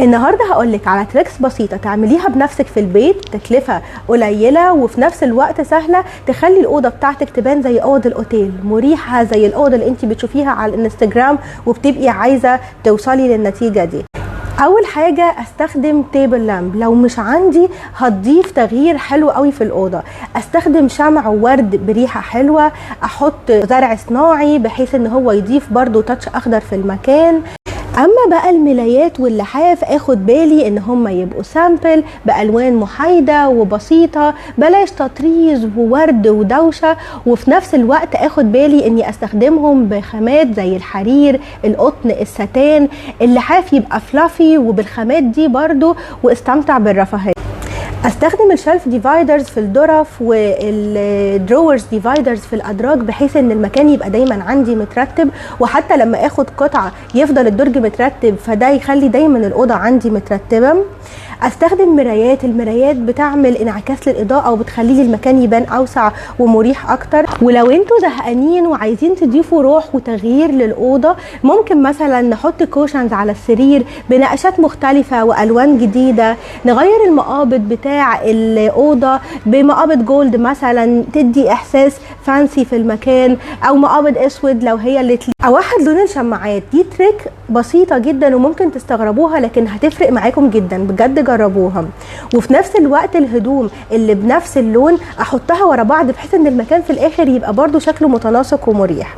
النهارده هقولك على تريكس بسيطه تعمليها بنفسك في البيت، تكلفه قليله وفي نفس الوقت سهله، تخلي الاوضه بتاعتك تبان زي اوض الاوتيل، مريحه زي الاوضه اللي انت بتشوفيها على الانستجرام وبتبقي عايزه توصلي للنتيجه دي. اول حاجه استخدم تيبل لامب، لو مش عندي هتضيف تغيير حلو قوي في الاوضه. استخدم شمع وورد بريحه حلوه، احط زرع صناعي بحيث ان هو يضيف برضو تاتش اخضر في المكان. اما بقى الملايات واللحاف اخد بالي ان هم يبقوا سامبل بالوان محايده وبسيطه، بلاش تطريز وورد ودوشه، وفي نفس الوقت اخد بالي اني استخدمهم بخامات زي الحرير، القطن، الستان. اللحاف يبقى فلافي وبالخامات دي برضو، واستمتع بالرفاهيه. استخدم الشلف ديفايدرز في الظرف والدروورز ديفايدرز في الادراج بحيث ان المكان يبقى دايما عندي مترتب، وحتى لما اخد قطعه يفضل الدرج مترتب، فده يخلي دايما الاوضه عندي مترتبه. استخدم مرايات، المرايات بتعمل انعكاس للاضاءه وبتخلي لي المكان يبان اوسع ومريح اكتر. ولو انتوا زهقانين وعايزين تضيفوا روح وتغيير للاوضه، ممكن مثلا نحط كوشنز على السرير بنقشات مختلفه والوان جديده، نغير المقابض بتاع الاوضه بمقابض جولد مثلا تدي احساس فانسي في المكان، او مقابض اسود لو هي اللي اوحد لون الشماعات. دي تريك بسيطه جدا وممكن تستغربوها لكن هتفرق معاكم جدا بجد، جربوها. وفي نفس الوقت الهدوم اللي بنفس اللون احطها ورا بعض بحيث ان المكان في الاخر يبقى برضو شكله متناسق ومريح.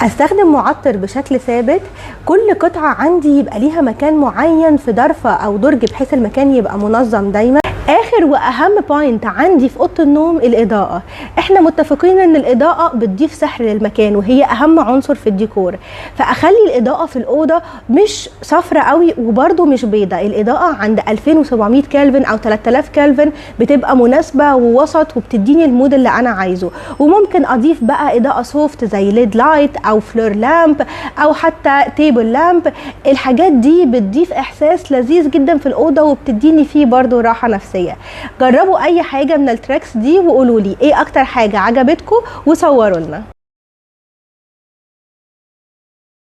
استخدم معطر بشكل ثابت، كل قطعه عندي يبقى ليها مكان معين في ضرفه او درج بحيث المكان يبقى منظم دايما. اخر واهم بوينت عندي في اوضه النوم الاضاءه. احنا متفقين ان الاضاءه بتضيف سحر للمكان وهي اهم عنصر في الديكور، فاخلي الاضاءه في الاوضه مش صفرة قوي وبرده مش بيضة. الاضاءه عند 2700 كلفن او 3000 كلفن بتبقى مناسبه ووسط وبتديني المود اللي انا عايزه. وممكن اضيف بقى اضاءه سوفت زي ليد لايت او فلور لامب او حتى تيبل لامب. الحاجات دي بتضيف احساس لذيذ جدا في الاوضه وبتديني فيه برده راحه نفسيه. جربوا اي حاجه من التريكس دي وقولوا لي ايه اكتر حاجه عجبتكم وصوروا لنا.